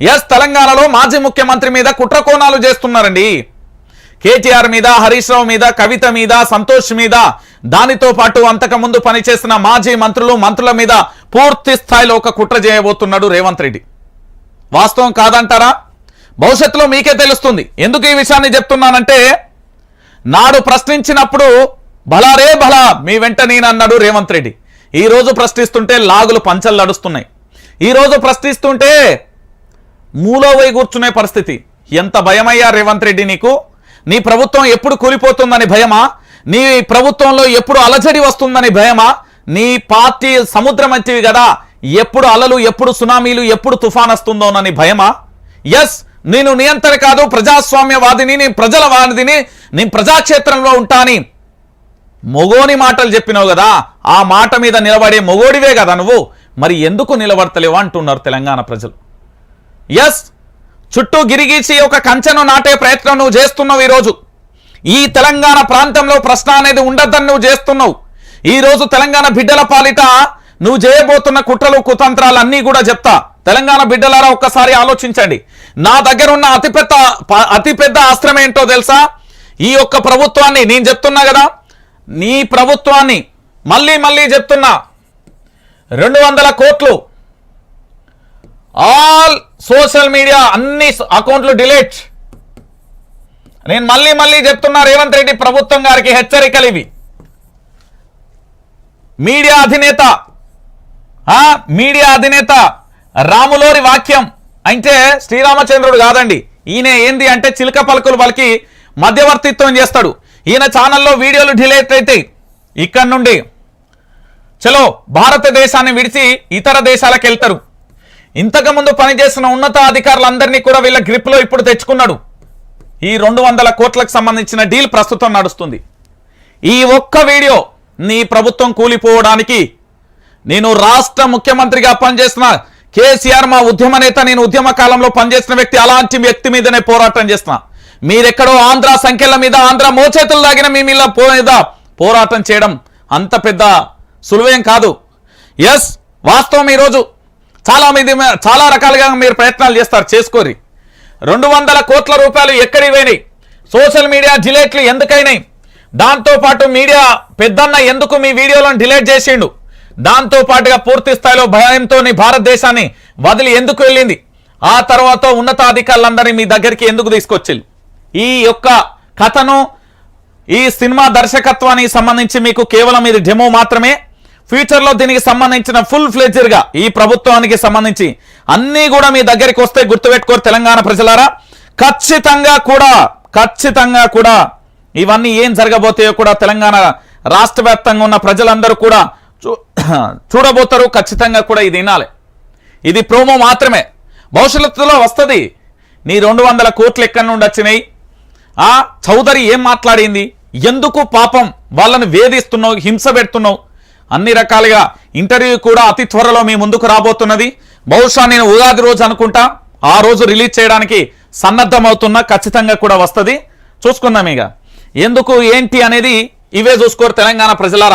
Yes తెలంగాణలో మాజీ ముఖ్యమంత్రి మీద కుట్ర కోణాలు చేస్తున్నారండి. కేటీఆర్ మీద, హరీష్ రావు మీద, కవిత మీద, సంతోష్ మీద, దానితో పాటు అంతకుముందు పనిచేసిన మాజీ మంత్రుల మీద పూర్తి స్థాయిలో ఒక కుట్ర చేయబోతున్నాడు రేవంత్ రెడ్డి. వాస్తవం కాదంటారా? భవిష్యత్తులో మీకే తెలుస్తుంది. ఎందుకు ఈ విషయాన్ని చెప్తున్నానంటే, నాడు ప్రశ్నించినప్పుడు భలారే భలా మీ వెంట నేనన్నాడు రేవంత్ రెడ్డి. ఈ రోజు ప్రశ్నిస్తుంటే లాగులు పంచలు నడుస్తున్నాయి. ఈ రోజు ప్రశ్నిస్తుంటే మూలో పోయి కూర్చునే పరిస్థితి. ఎంత భయమయ్యా రేవంత్ రెడ్డి నీకు? నీ ప్రభుత్వం ఎప్పుడు కూలిపోతుందని భయమా? నీ ప్రభుత్వంలో ఎప్పుడు అలజడి వస్తుందని భయమా? నీ పార్టీ సముద్రం వంటివి కదా, ఎప్పుడు అలలు, ఎప్పుడు సునామీలు, ఎప్పుడు తుఫాన్ వస్తుందోనని భయమా? ఎస్, నేను నియంత్రణ కాదు, ప్రజాస్వామ్యవాదిని, నేను ప్రజల వాదిని, నేను ప్రజాక్షేత్రంలో ఉంటాని మొగోని మాటలు చెప్పినావు కదా, ఆ మాట మీద నిలబడే మొగోడివే కదా నువ్వు. మరి ఎందుకు నిలబడతలేవా అంటున్నారు తెలంగాణ ప్రజలు. ఎస్, చుట్టూ గిరిగీసి ఒక కంచెను నాటే ప్రయత్నం నువ్వు చేస్తున్నావు. ఈరోజు ఈ తెలంగాణ ప్రాంతంలో ప్రశ్న అనేది ఉండద్దని నువ్వు చేస్తున్నావు. ఈరోజు తెలంగాణ బిడ్డల పాలిట నువ్వు చేయబోతున్న కుట్రలు కుతంత్రాలు అన్నీ కూడా చెప్తా. తెలంగాణ బిడ్డలారా ఒక్కసారి ఆలోచించండి. నా దగ్గర ఉన్న అతిపెద్ద అస్త్రం ఏంటో తెలుసా? ఈ యొక్క ప్రభుత్వాన్ని, నేను చెప్తున్నా కదా, నీ ప్రభుత్వాన్ని మళ్ళీ చెప్తున్నా, 200 కోట్లు ఆల్ సోషల్ మీడియా అన్ని అకౌంట్లు డిలీట్. నేను మళ్ళీ చెప్తున్నా, రేవంత్ రెడ్డి ప్రభుత్వం గారికి హెచ్చరికలు ఇవి. మీడియా అధినేత రాములోరి వాక్యం అంటే శ్రీరామచంద్రుడు కాదండి. ఈయన ఏంది అంటే చిలక పలుకులు పలికి మధ్యవర్తిత్వం చేస్తాడు. ఈయన ఛానల్లో వీడియోలు డిలీట్ అయితే ఇక్కడ నుండి చలో భారతదేశాన్ని విడిచి ఇతర దేశాలకు వెళ్తారు. ఇంతకుముందు పనిచేసిన ఉన్నత అధికారులందరినీ కూడా వీళ్ళ గ్రిప్లో ఇప్పుడు తెచ్చుకున్నాడు. ఈ 200 కోట్లకు సంబంధించిన డీల్ ప్రస్తుతం నడుస్తుంది. ఈ ఒక్క వీడియో నీ ప్రభుత్వం కూలిపోవడానికి, నేను రాష్ట్ర ముఖ్యమంత్రిగా పనిచేసిన కేసీఆర్ మా ఉద్యమ నేత, నేను ఉద్యమ కాలంలో పనిచేసిన వ్యక్తి, అలాంటి వ్యక్తి మీదనే పోరాటం చేస్తున్నా. మీరెక్కడో ఆంధ్ర సంఖ్యల మీద, ఆంధ్ర మోచేతులు లాగిన మీ మీద పోరాటం చేయడం అంత పెద్ద సులువేం కాదు. ఎస్, వాస్తవం ఈరోజు చాలా రకాలుగా మీరు ప్రయత్నాలు చేస్తారు, చేసుకోరి. 200 కోట్ల రూపాయలు ఎక్కడికి పోయినాయి? సోషల్ మీడియా డిలీట్లు ఎందుకైనాయి? దాంతోపాటు మీడియా పెద్దన్న ఎందుకు మీ వీడియోలను డిలీట్ చేసిండు? దాంతో పాటుగా పూర్తి స్థాయిలో భయంతో భారతదేశాన్ని వదిలి ఎందుకు వెళ్ళింది? ఆ తర్వాత ఉన్నతాధికారులందరినీ మీ దగ్గరికి ఎందుకు తీసుకొచ్చింది? ఈ యొక్క కథను, ఈ సినిమా దర్శకత్వానికి సంబంధించి మీకు కేవలం ఇది డెమో మాత్రమే. ఫ్యూచర్లో దీనికి సంబంధించిన ఫుల్ ఫ్లెడ్జర్గా ఈ ప్రభుత్వానికి సంబంధించి అన్నీ కూడా మీ దగ్గరికి వస్తే గుర్తుపెట్టుకోరు తెలంగాణ ప్రజలారా. ఖచ్చితంగా కూడా ఇవన్నీ ఏం జరగబోతాయో కూడా తెలంగాణ రాష్ట్ర వ్యాప్తంగా ఉన్న ప్రజలందరూ కూడా చూడబోతారు. ఖచ్చితంగా కూడా ఇది వినాలి. ఇది ప్రోమో మాత్రమే, భవిష్యత్తులో వస్తుంది. నీ 200 కోట్లు ఎక్కడి నుండి వచ్చినాయి? చౌదరి ఏం మాట్లాడింది? ఎందుకు పాపం వాళ్ళని వేధిస్తున్నావు, హింస పెడుతున్నావు? అన్ని రకాలుగా ఇంటర్వ్యూ కూడా అతి త్వరలో మీ ముందుకు రాబోతున్నది. బహుశా నేను ఉగాది రోజు అనుకుంటా ఆ రోజు రిలీజ్ చేయడానికి సన్నద్ధమవుతున్నా. ఖచ్చితంగా కూడా వస్తుంది, చూసుకుందాం. ఇక ఎందుకు ఏంటి అనేది ఇవే చూసుకోరు తెలంగాణ ప్రజలారా.